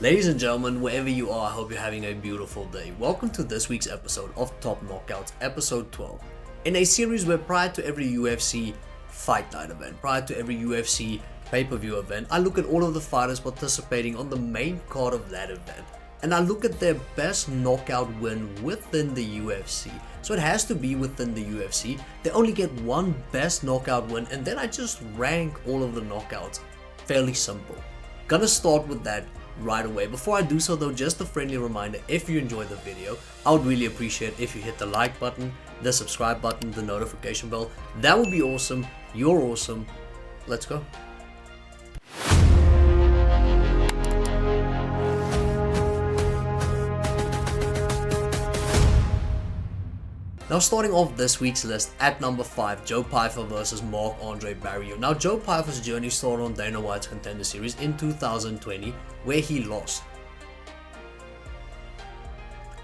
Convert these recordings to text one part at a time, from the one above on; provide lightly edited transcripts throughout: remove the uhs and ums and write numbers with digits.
Ladies and gentlemen, wherever you are, I hope you're having a beautiful day. Welcome to this week's episode of Top Knockouts, episode 12. In a series where prior to every UFC fight night event, prior to every UFC pay-per-view event, I look at all of the fighters participating on the main card of that event. And I look at their best knockout win within the UFC. So it has to be within the UFC. They only get one best knockout win, and then I just rank all of the knockouts. Fairly simple. Gonna start with that right away. Before I do so though, just a friendly reminder, if you enjoyed the video, I would really appreciate if you hit the like button, the subscribe button, the notification bell. That would be awesome. You're awesome. Let's go. Now starting off this week's list at number 5, Joe Pyfer versus Marc-Andre Barriault. Now Joe Pyfer's journey started on Dana White's Contender Series in 2020 where he lost.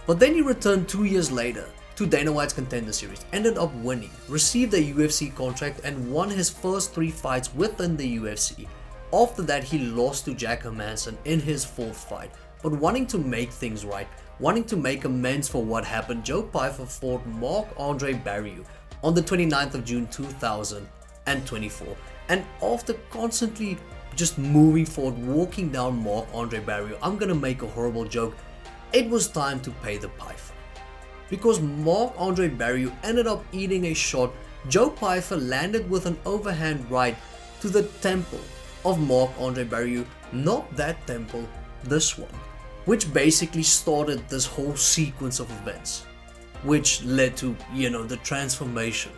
But then he returned 2 years later to Dana White's Contender Series, ended up winning, received a UFC contract and won his first 3 fights within the UFC. After that he lost to Jack Hermansson in his 4th fight, but wanting to make things right, wanting to make amends for what happened, Joe Pyfer fought Marc-Andre Barriault on the 29th of June 2024. And after constantly just moving forward, walking down Marc-Andre Barriault, I'm gonna make a horrible joke, it was time to pay the Pyfer. Because Marc-Andre Barriault ended up eating a shot, Joe Pyfer landed with an overhand right to the temple of Marc-Andre Barriault, not that temple, this one. Which basically started this whole sequence of events, which led to, the transformation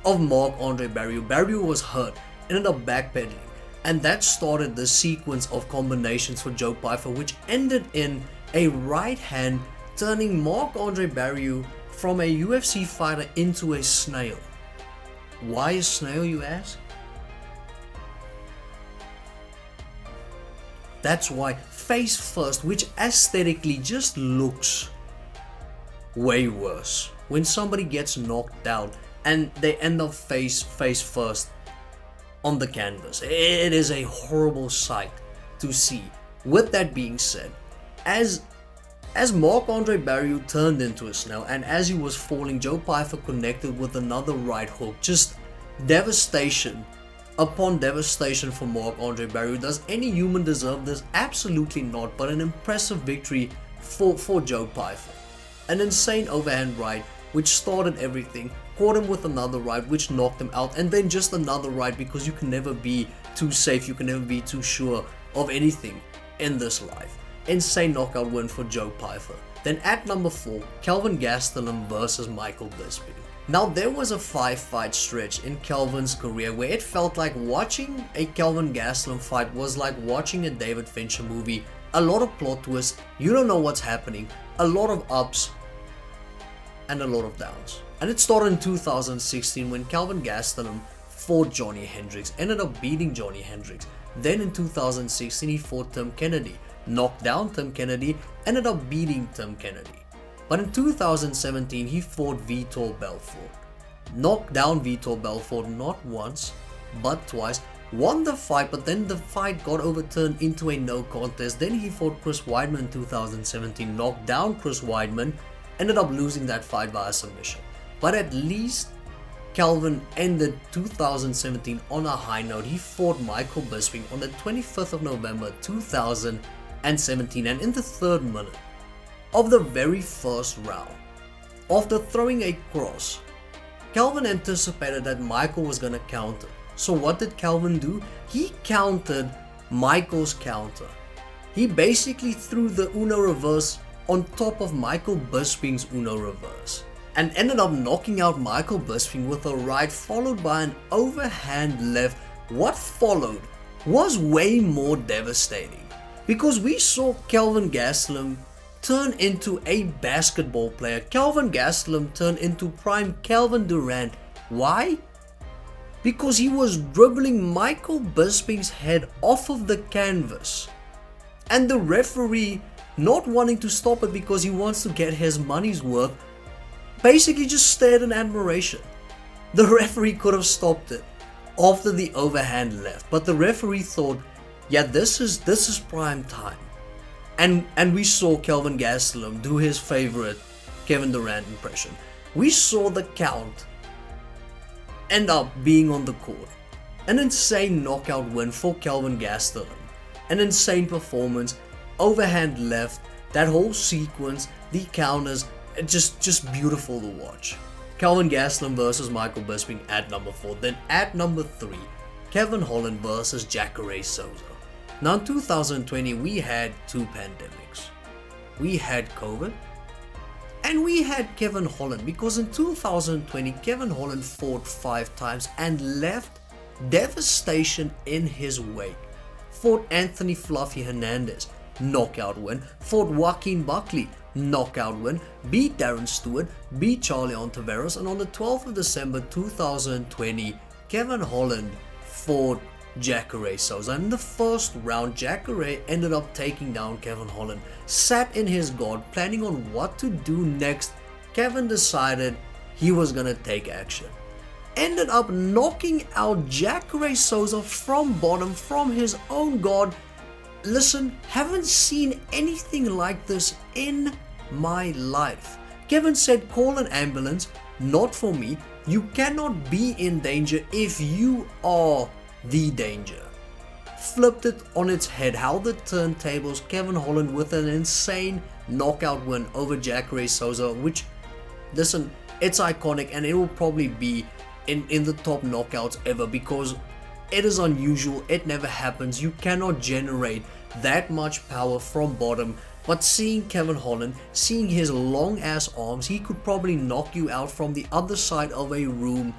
of Marc-Andre Barriault. Barriault was hurt, ended up backpedaling, and that started the sequence of combinations for Joe Pyfer, which ended in a right hand turning Marc-Andre Barriault from a UFC fighter into a snail. Why a snail, you ask? That's why face first, which aesthetically just looks way worse. When somebody gets knocked out and they end up face first on the canvas, it is a horrible sight to see. With that being said, as Marc-Andre Barriault turned into a snail and as he was falling, Joe Pyfer connected with another right hook. Just devastation upon devastation for Marc-Andre Barriault. Does any human deserve this? Absolutely not, but an impressive victory for Joe Pyfer. An insane overhand right which started everything, caught him with another right which knocked him out, and then just another right, because you can never be too safe, you can never be too sure of anything in this life. Insane knockout win for Joe Pyfer. Then at number 4, Kelvin Gastelum versus Michael Bisping. Now there was a 5-fight stretch in Kelvin's career where it felt like watching a Kelvin Gastelum fight was like watching a David Fincher movie. A lot of plot twists, you don't know what's happening, a lot of ups and a lot of downs. And it started in 2016 when Kelvin Gastelum fought Johnny Hendricks, ended up beating Johnny Hendricks. Then in 2016 he fought Tim Kennedy, knocked down Tim Kennedy, ended up beating Tim Kennedy. But in 2017, he fought Vitor Belfort. Knocked down Vitor Belfort not once, but twice. Won the fight, but then the fight got overturned into a no contest. Then he fought Chris Weidman in 2017. Knocked down Chris Weidman. Ended up losing that fight via submission. But at least Kelvin ended 2017 on a high note. He fought Michael Bisping on the 25th of November 2017. And in the 3rd minute of the very first round, after throwing a cross, Kelvin anticipated that Michael was going to counter. So what did Kelvin do? He countered Michael's counter. He basically threw the Uno reverse on top of Michael Bisping's Uno reverse and ended up knocking out Michael Bisping with a right followed by an overhand left. What followed was way more devastating because we saw Kelvin Gastelum turn into a basketball player. Kelvin Gastelum turned into prime Kevin Durant. Why? Because he was dribbling Michael Bisping's head off of the canvas. And the referee, not wanting to stop it because he wants to get his money's worth, basically just stared in admiration. The referee could have stopped it after the overhand left, but the referee thought, yeah, this is prime time. And we saw Kelvin Gastelum do his favorite Kevin Durant impression. We saw the Count end up being on the court. An insane knockout win for Kelvin Gastelum. An insane performance, overhand left, that whole sequence, the counters, just beautiful to watch. Kelvin Gastelum versus Michael Bisping at number 4. Then at number 3, Kevin Holland versus Jacare Souza. Now in 2020 we had 2 pandemics. We had COVID and we had Kevin Holland, because in 2020 Kevin Holland fought 5 times and left devastation in his wake. Fought Anthony Fluffy Hernandez, knockout win. Fought Joaquin Buckley, knockout win. Beat Darren Stewart, beat Charlie Ontiveros, and on the 12th of December 2020 Kevin Holland fought Jacare Souza. In the first round, Jacare ended up taking down Kevin Holland. Sat in his guard, planning on what to do next. Kevin decided he was gonna take action. Ended up knocking out Jacare Souza from bottom, from his own guard. Listen, haven't seen anything like this in my life. Kevin said, call an ambulance, not for me. You cannot be in danger if you are the danger. Flipped it on its head, held the turntables. Kevin Holland with an insane knockout win over Jacare Souza, which, listen, it's iconic and it will probably be in the top knockouts ever, because it is unusual. It never happens. You cannot generate that much power from bottom. But seeing Kevin Holland, seeing his long ass arms, he could probably knock you out from the other side of a room.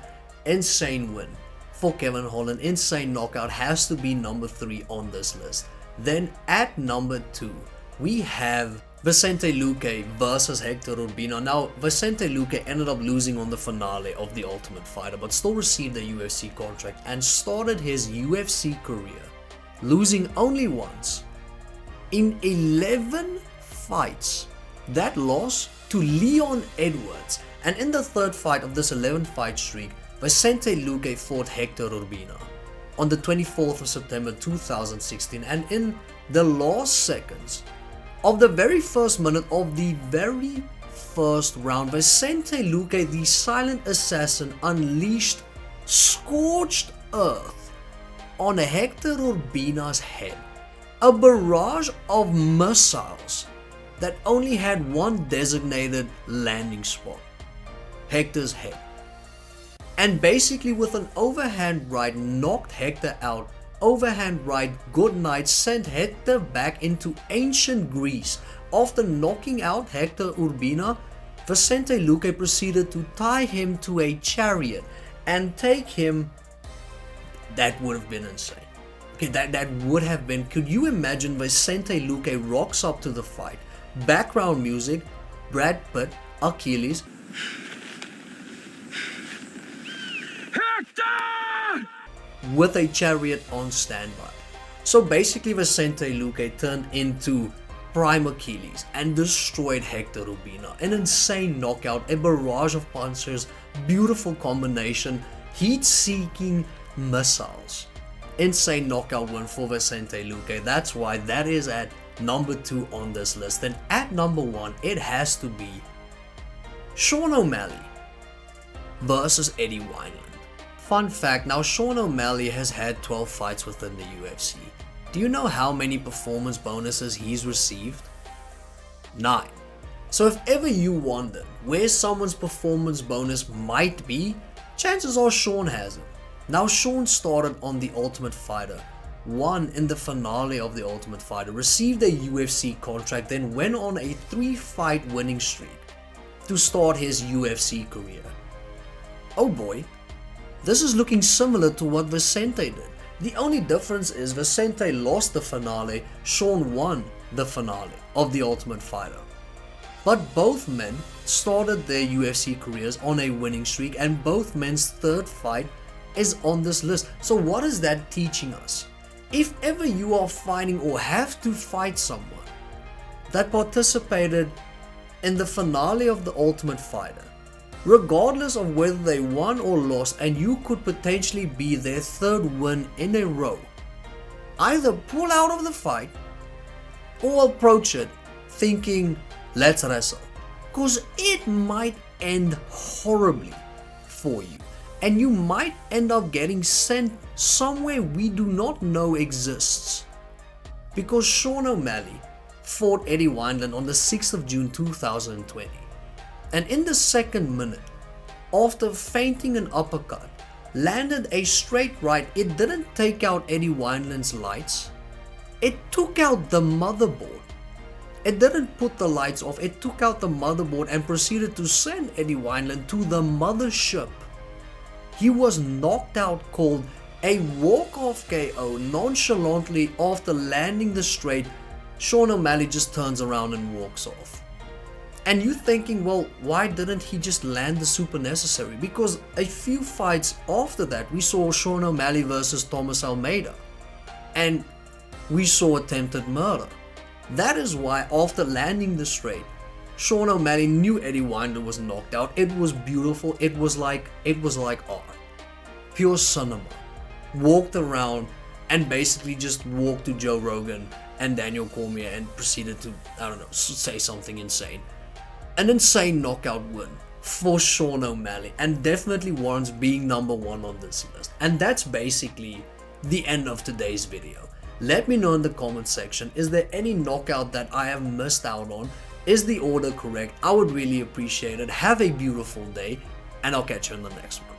Insane win for Kevin Holland. Insane knockout. Has to be number 3 on this list. Then at number 2 we have Vicente Luque versus Hector Urbina. Now Vicente Luque ended up losing on the finale of The Ultimate Fighter, but still received a UFC contract and started his UFC career losing only once in 11 fights. That loss to Leon Edwards. And in the third fight of this 11 fight streak, Vicente Luque fought Hector Urbina on the 24th of September 2016, and in the last seconds of the very first minute of the very first round, Vicente Luque, the silent assassin, unleashed scorched earth on Hector Urbina's head. A barrage of missiles that only had one designated landing spot, Hector's head. And basically with an overhand right knocked Hector out. Overhand right good night sent Hector back into ancient Greece. After knocking out Hector Urbina, Vicente Luque proceeded to tie him to a chariot and take him. That would have been insane. Okay, that would have been. Could you imagine Vicente Luque rocks up to the fight? Background music, Brad Pitt, Achilles. Hector! With a chariot on standby. So basically Vicente Luque turned into Prime Achilles and destroyed Hector Urbina. An insane knockout, a barrage of punches, beautiful combination, heat-seeking missiles. Insane knockout win for Vicente Luque. That's why that is at number 2 on this list. And at number 1, it has to be Sean O'Malley versus Eddie Wineland. Fun fact, now Sean O'Malley has had 12 fights within the UFC. Do you know how many performance bonuses he's received? 9. So if ever you wondered where someone's performance bonus might be, chances are Sean has it. Now Sean started on The Ultimate Fighter, won in the finale of The Ultimate Fighter, received a UFC contract, then went on a 3-fight winning streak to start his UFC career. Oh boy, this is looking similar to what Vicente did. The only difference is Vicente lost the finale, Sean won the finale of The Ultimate Fighter. But both men started their UFC careers on a winning streak, and both men's third fight is on this list. So what is that teaching us? If ever you are fighting or have to fight someone that participated in the finale of The Ultimate Fighter, regardless of whether they won or lost, and you could potentially be their third win in a row, either pull out of the fight or approach it thinking, let's wrestle. Because it might end horribly for you. And you might end up getting sent somewhere we do not know exists. Because Sean O'Malley fought Eddie Wineland on the 6th of June 2020. And in the second minute, after feinting an uppercut, landed a straight right. It didn't take out Eddie Wineland's lights. It took out the motherboard. It didn't put the lights off. It took out the motherboard and proceeded to send Eddie Wineland to the mothership. He was knocked out cold. A walk-off KO nonchalantly after landing the straight. Sean O'Malley just turns around and walks off. And you thinking, well, why didn't he just land the super necessary? Because a few fights after that, we saw Sean O'Malley versus Thomas Almeida. And we saw attempted murder. That is why after landing the straight, Sean O'Malley knew Eddie Wineland was knocked out. It was beautiful. It was like art. Pure cinema. Walked around and basically just walked to Joe Rogan and Daniel Cormier and proceeded to, I don't know, say something insane. An insane knockout win for Sean O'Malley, and definitely warrants being number one on this list. And that's basically the end of today's video. Let me know in the comment section, is there any knockout that I have missed out on? Is the order correct? I would really appreciate it. Have a beautiful day, and I'll catch you in the next one.